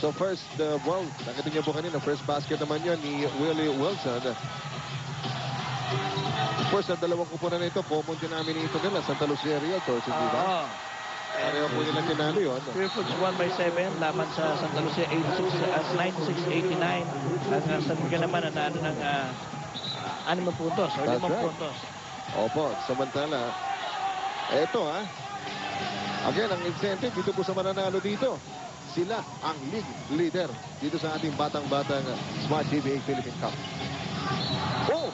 So first, well, nakita niyo po kanina, first basket naman yun ni Willie Wilson. Of course, ang dalawang kupunan na ito, common denominator nila, Santa Lucia Realtors, hindi ba? Pareho po nilang tinalo yun. Purefoods won by 7 laban sa Santa Lucia 96-89. Ang San Miguel naman nanalo ng 6 puntos o 5 puntos. Opo, samantala, eto again, ang incentive dito po sa mananalo dito. Sila ang league leader dito sa ating batang-batang Smart GBA Philippine Cup. Oh!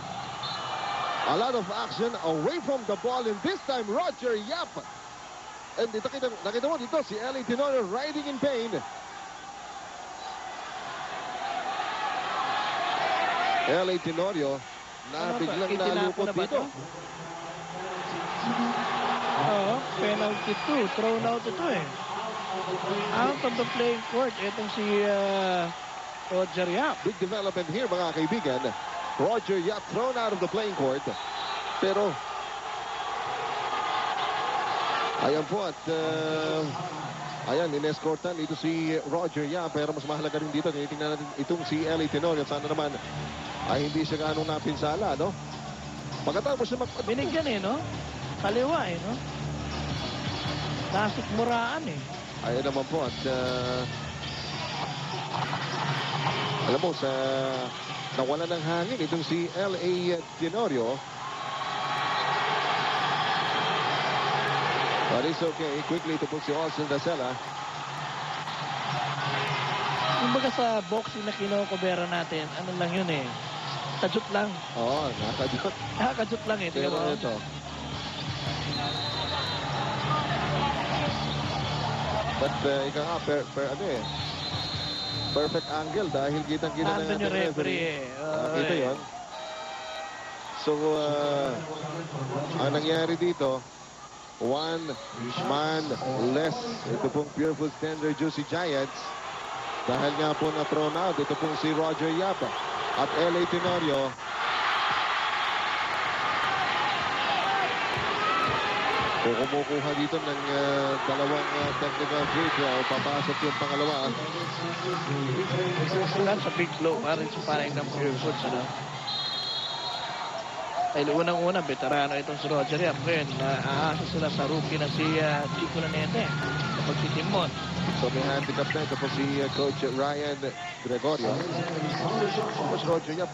A lot of action away from the ball, and this time Roger Yap. And dito nakita mo dito si L.A. Tenorio riding in pain. L.A. Tenorio na biglang nalukot dito. Oo, penalty 2. Thrown out ito out of the playing court. Itong si Roger Yap. Big development here, mga kaibigan. Roger Yap thrown out of the playing court. Pero ayan po at ayan, inescortan dito si Roger Yap. Pero mas mahalaga rin dito, tinitingnan natin itong si L.A. Tenorio. Sana naman ay hindi siya ganong napinsala, no? Pagkatapos siya binigyan no? Kaliwa no? Nasik muraan Ayan naman po at alam mo, sa nawala ng hangin itong si L.A. Tenorio. But it's okay. Quickly to put si Austin Dasela. Kumbaga sa boxing na kinokobera natin, ano lang yun Tajut lang. Oo, nakajut. Nakajut lang Pero ito. But ika nga, perfect angle dahil kitang-kita ng ating referee. Kita yun. So, ang nangyari dito, one man less. Ito pong Purefoods Tender Juicy Giants. Dahil nga po na-thrown out, ito pong si Roger Yap at L.A. Tenorio. Kumukuha dito ng dalawang technical free throw. Papasok yung pangalawa. That's a big blow para ng Purefoods, Dahil unang-una, veterano itong si Roger Yap. Ngayon, naaasa sila sa rookie na si Chico Lanete sa pagtitimon. So may handicap na ito po si Coach Ryan Gregorio. Tapos Roger Yap,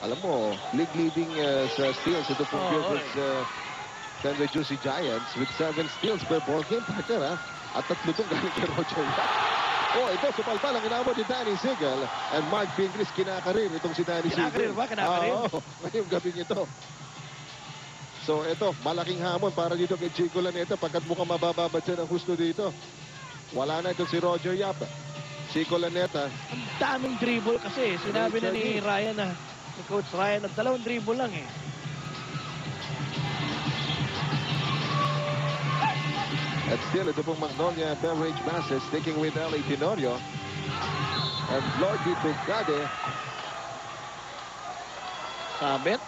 alam mo, league-leading sa steals ito po Purefoods Tender Juicy Giants with 7 steals per ball game, partner, At 3 itong galing kay Roger Yap. Ito, supalpal ang inabot ni Danny Sigel and Mark Fingris kinakarir itong si Danny Sigel. Kinakarir ba? Kinakarir? Oo, ngayong gabing ito. So ito, malaking hamon para dito kay Chico Laneta pagkat mukhang mabababad siya ng husto dito. Wala na ito si Roger Yap. Chico Laneta. Ang daming dribble kasi. Sinabi na ni Ryan ni Coach Ryan, at 2 dribble lang At still, ito pong Magnolia Beverage Masters sticking with L.A. Tenorio. And Lordy Tugade. Sabit.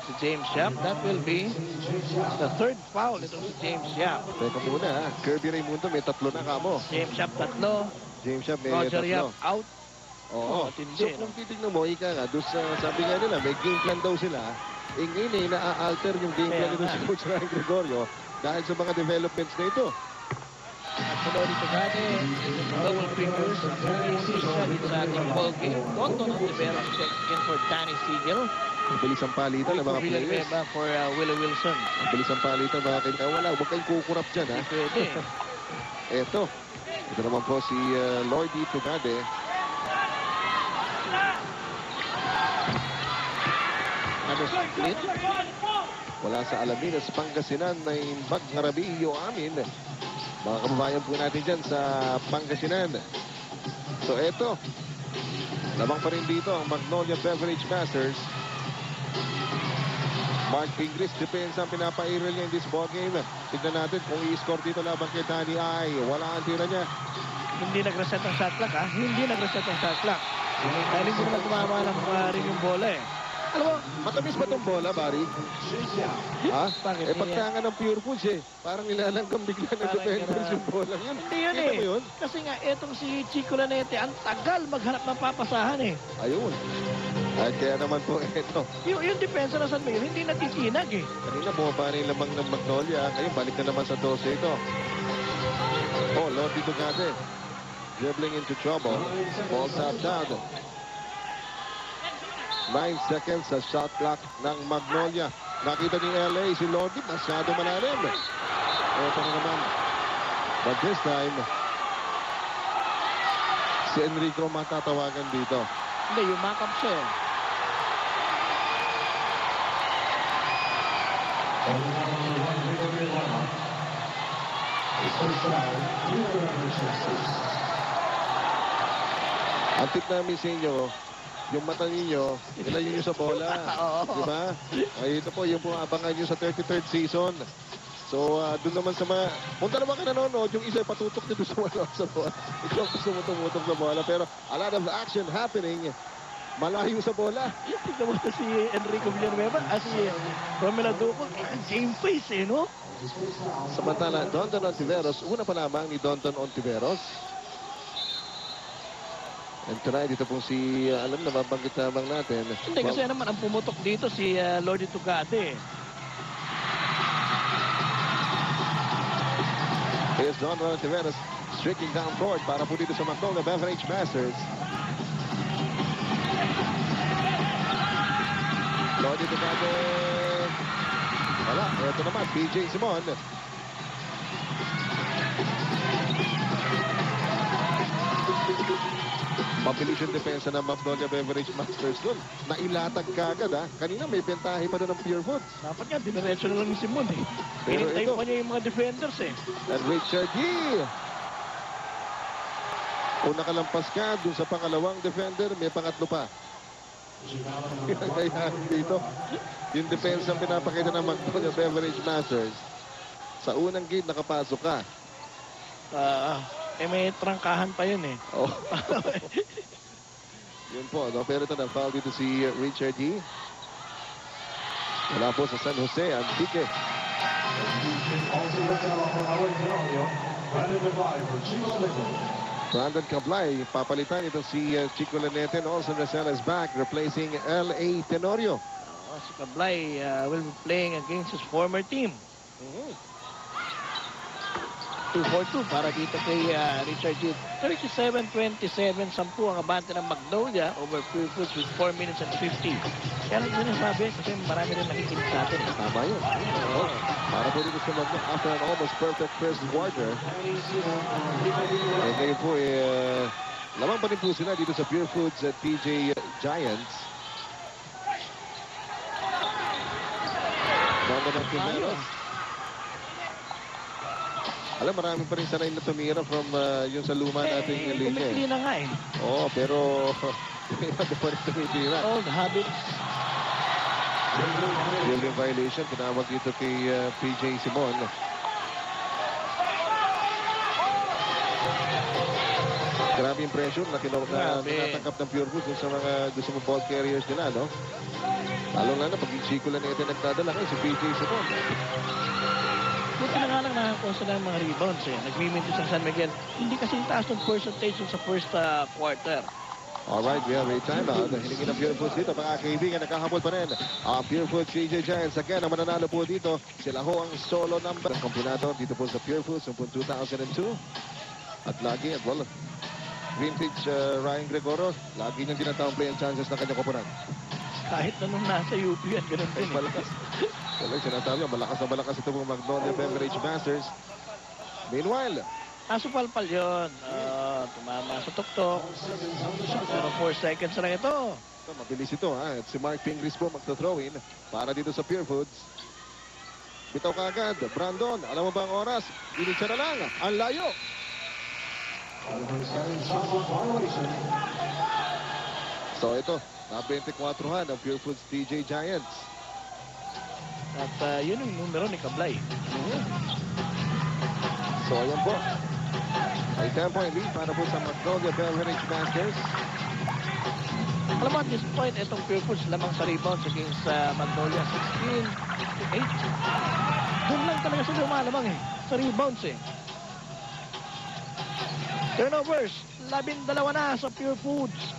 Si James Yap. That will be the 3rd foul itong si James Yap. Teka muna Kirby Raimundo may 3 na kamo. James Yap 3. James Yap may Roger 3. Yap out. Oo. So kung titignan mo, ika nga, doon sa sabi nga nila, may game plan daw sila. Ngayon na-alter yung game plan nito si Coach Ryan Gregorio dahil sa mga developments na ito. Lordy Tugade, double fingers, dito sa ating ball game. Tonto ng Rivera check in for Danny Sigel. Bilis ang palitan ng mga players. For Willie Wilson. Bilis ang palitan mga kaibigan. Wala, huwag kayong kukurap dyan, Pwede. Ito naman po si Lordy Tugade. Split. Wala sa Alaminos, Pangasinan na Imbag Ngarabillo amin. Mga kababayan po natin dyan sa Pangasinan. So eto, lamang pa rin dito ang Magnolia Beverage Masters. Mark Fingris, depensa ang pinapairal niya in this ball game. Tignan natin kung i-score dito labang kay Danny ay wala ang tira niya. Hindi nag-reset ang shot clock Hindi nag-reset ang shot clock. Dahil hindi naman tumama ng rin yung bola Alam mo, matamis ba itong bola, Barry? Ha? Bakit Eh, niya? pagtangan ng Pure Foods eh. Parang nilalanggam bigla ng Parang defenders ganun. yung bola yun. Hindi yun Kita eh. mo yun? Kasi nga, etong si Chico Lanete, ang tagal maghanap ng papasahan eh. Ayun. At kaya naman po, eto. Yung depensa na San Miguel, hindi natitinag eh. Kanina bumaba na yung lamang ng Magnolia. Ngayon, balik na naman sa 12 ito. Oh, Lodi Tugade. Dribbling into trouble. Ball tapped out. 9 seconds sa shot clock ng Magnolia. Nakita ni LA si Lodi, masyado malalim. Ito na naman. But this time, si Enrico matatawagan dito. Hindi, yung makeup siya eh. Ang tip namin sa inyo, yung mata ninyo, ilayo nyo sa bola. Oo. Di ba? Ay, ito po, yung abangan nyo sa 33rd season. So, doon naman sa mga... Kung dalawa ka nanonood, yung isa patutok dito sa bola. Ikaw gusto mo tumutok sa bola. Pero a lot of action happening. Malayo sa bola. Tignan mo na si Enrico Villanueva, si Romela Duco, game face eh, no? Samantala, Dondon Ontiveros, una pa lamang ni Dondon Ontiveros. And tonight, dito pong si, alam na, mabanggit lamang natin. Hindi, kasi naman ang pumutok dito si Lodi Tugade. Here's Dondon Ontiveros streaking down court para po dito sa Magnolia Beverage Masters. Lodi Tugade. Wala, ito naman, PJ Simon. Mabilis yung depensa ng Magnolia Beverage Masters doon. Nailatag ka agad, ha? Kanina may bentahe pa doon ng Pure Foods. Dapat nga, diniretso na lang ni Simon eh. Pero Pinintay ito- pa niya yung mga defenders eh. And Richard Yee. Kung nakalampas ka dun sa pangalawang defender, may pangatlo pa. Kaya dito, yung depensa ang pinapakita ng Magnolia Beverage Masters. Sa unang game, nakapasok ka. May trangkahan pa yun eh. Oh. Yun po, no? Pero ito na, foul dito si Richard Yee. Wala po sa San Jose, Antique. Brandon Cablay, papalitan ito si Chico Lanete. Olson Rosell is back, replacing L.A. Tenorio. Si Cablay will be playing against his former team. 2-4-2 para dito kay Richard Yee. 37-27, 10 ang abante ng Magnolia over Pure Foods with 4 minutes and 50. Kaya lang sinasabi kasi marami rin nakikinig sa atin. Tama yun. Oh, para po dito sa Magnolia, after an almost perfect first quarter. Ngayon po, lamang pa rin po sila dito sa Pure Foods at TJ Giants. Ganda ng Quimeros. Alam, marami pa rin sanay na tumira from yung sa luma nating linya. Hindi na nga eh. Oo, pero iba pa rin tumitira. Old habits. Building violation, tinawag dito kay PJ Simon. Grabe yung pressure na tinatanggap ng Pure Foods sa mga gusto mo ball carriers nila, no? Lalo na pag yung Chico Lanete nagdadala si PJ Simon. Buti na nga lang nakakuha sila ng mga rebounds eh. Nag-minutes sa San Miguel. Hindi kasing taas ng percentage sa first quarter. Alright, we have a timeout. Hiningin ng Pure Foods dito. Mga kaibigan, nagkahabol pa rin. Ang Pure Foods TJ Giants. Again, ang mananalo po dito. Sila ho ang solo number. Ang kampionato dito po sa Pure Foods noong 2002. At lagi, well, vintage Ryan Gregorio, lagi niyang tinatawang play ang chances ng kanyang koponan. Kahit na nung nasa UP yan, ganun din eh. Malakas. Talagang sinasabi, malakas na malakas ito mga Magnolia Beverage Masters. Meanwhile, Nasupalpal yun. Tumama sa tuktok. Pero 4 seconds lang ito. mabilis ito, ha? At si Mark Pingris po magto-throw-in para dito sa Pure Foods. Bitaw ka agad. Brandon, alam mo ba ang oras? Initsa na lang. Ang layo. So ito, na 24-han ang Pure Foods TJ Giants. At yun yung numero ni Cablay. So ayan po. May 10-point lead para po sa Magnolia Beverage Masters. Alam mo, at this point, itong Pure Foods lamang sa rebounds against Magnolia, 16-8. Doon lang talaga sila lumalamang eh, sa rebounds eh. Turnovers, 12 na sa Pure Foods.